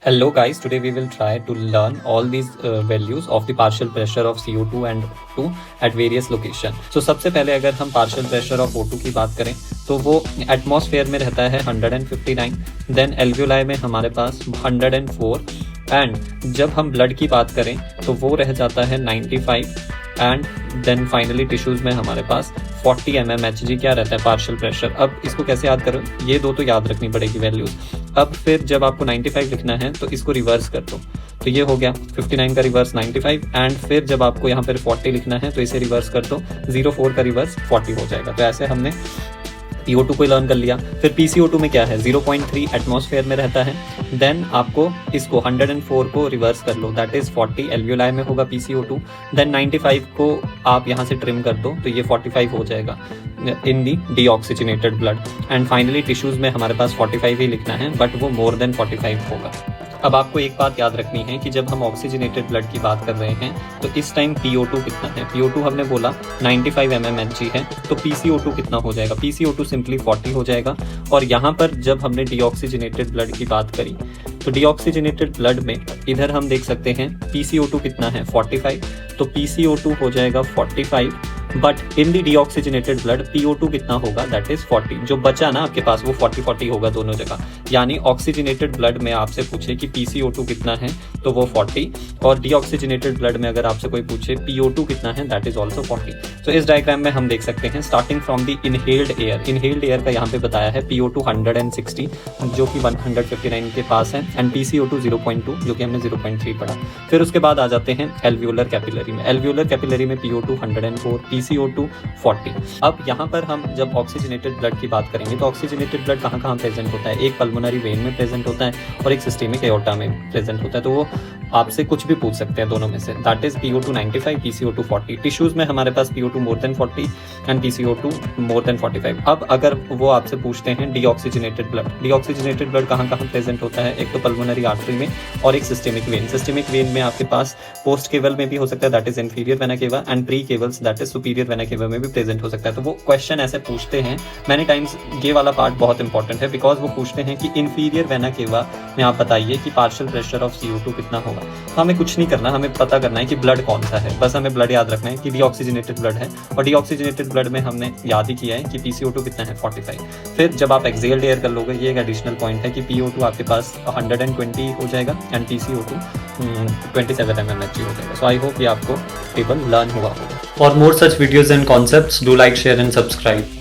Hello guys, today we will try to learn all these values of the partial pressure of CO2 and O2 at various location. So सबसे पहले अगर हम partial pressure of O2 की बात करें तो वो एटमॉस्फेयर में रहता है 159, देन एल्वियोलाई में हमारे पास 104 एंड जब हम ब्लड की बात करें तो वो रह जाता है 95 एंड देन फाइनली टिश्यूज में हमारे पास 40 mmHg क्या रहता है पार्शियल प्रेशर। अब इसको कैसे याद करो, ये दो तो याद रखनी पड़ेगी वैल्यूज। अब फिर जब आपको 95 लिखना है तो इसको रिवर्स कर दो, तो ये हो गया 59 का रिवर्स 95 एंड फिर जब आपको यहाँ पर 40 लिखना है तो इसे रिवर्स कर दो, 04 का रिवर्स 40 हो जाएगा। तो ऐसे हमने PO2 को लर्न कर लिया। फिर PCO2 में क्या है 0.3 एटमॉस्फेयर में रहता है, देन आपको इसको 104 को रिवर्स कर लो, दैट इज 40 एल्वियोलाई में होगा PCO2, देन 95 को आप यहाँ से ट्रिम कर दो तो ये 45 हो जाएगा in the deoxygenated blood and finally tissues में हमारे पास 45 ही लिखना है बट वो मोर देन 45 होगा। अब आपको एक बात याद रखनी है कि जब हम ऑक्सीजनेटेड ब्लड की बात कर रहे हैं तो इस टाइम PO2 कितना है, PO2 हमने बोला 95 mmHg है, तो PCO2 कितना हो जाएगा, PCO2 सिंपली 40 हो जाएगा। और यहाँ पर जब हमने डीऑक्सीजनेटेड ब्लड की बात करी तो डीऑक्सीजनेटेड ब्लड में इधर हम देख सकते हैं PCO2 कितना है 45, तो PCO2 हो जाएगा 45 but in the deoxygenated blood PO2 कितना होगा दैट इज 40, जो बचा ना आपके पास वो 40 होगा दोनों जगह। यानी ऑक्सीजनेटेड ब्लड में आपसे पूछे कि PCO2 कितना है तो वो 40 और डीऑक्सीजनेटेड ब्लड में अगर आपसे कोई पूछे PO2 कितना है दैट इज ऑल्सो 40। तो इस डायग्राम में हम देख सकते हैं starting from the inhaled air का यहाँ पे बताया है PO2 160 जो कि 159 के पास है एंड PCO2 0.2 जो कि हमने 0.3 पढ़ा। फिर उसके बाद आ जाते हैं एल्वियोलर कैपिलरी में, एल्वियोलर कैपिलरी में PO2 104, PCO2 40। अब यहाँ पर हम जब ऑक्सीजनेटेड ब्लड की बात करेंगे तो ऑक्सीजनेटेड ब्लड कहाँ कहाँ प्रेजेंट होता है, एक पल्मोनरी वेन में प्रेजेंट होता है और एक सिस्टेमिक एओर्टा में प्रेजेंट होता है। तो वो आपसे कुछ भी पूछ सकते हैं दोनों में से, that is PO2 95, PCO2 40। Tissues में हमारे पास PO2 more than 40 and PCO2 more than 45। अब अगर वो आपसे पूछते हैं डीऑक्सीजनेटेड ब्लड कहाँ कहाँ प्रेजेंट होता है, एक तो पल्मोनरी आर्टरी में और एक सिस्टेमिक वेन में आपके पास पोस्ट केवल में भी हो सकता है that is inferior vena cava and precavals that is superior vena cava में भी प्रेजेंट हो सकता है। तो वो क्वेश्चन ऐसे पूछते हैं मैनी टाइम्स, ये वाला पार्ट बहुत इंपॉर्टेंट है बिकॉज वो पूछते हैं कि इंफीरियर वेना केवा में आप बताइए कि पार्शियल प्रेशर ऑफ CO2 कितना होगा। तो हमें कुछ नहीं करना, हमें पता करना है कि ब्लड कौन सा है, बस हमें ब्लड याद रखना है कि डीऑक्सीजनेटेड ब्लड है और डीऑक्सीजनेटेड ब्लड में हमने याद ही किया है कि PCO2 कितना है 45। फिर जब आप एक्सेल्ड एयर कर लोगे ये एक एडिशनल पॉइंट है कि PO2 आपके पास 120 हो जाएगा एंड PCO2 27 mmHg हो जाएगा। सो आई होप ये आपको टेबल लर्न हुआ होगा। For more such videos and concepts do like share and subscribe.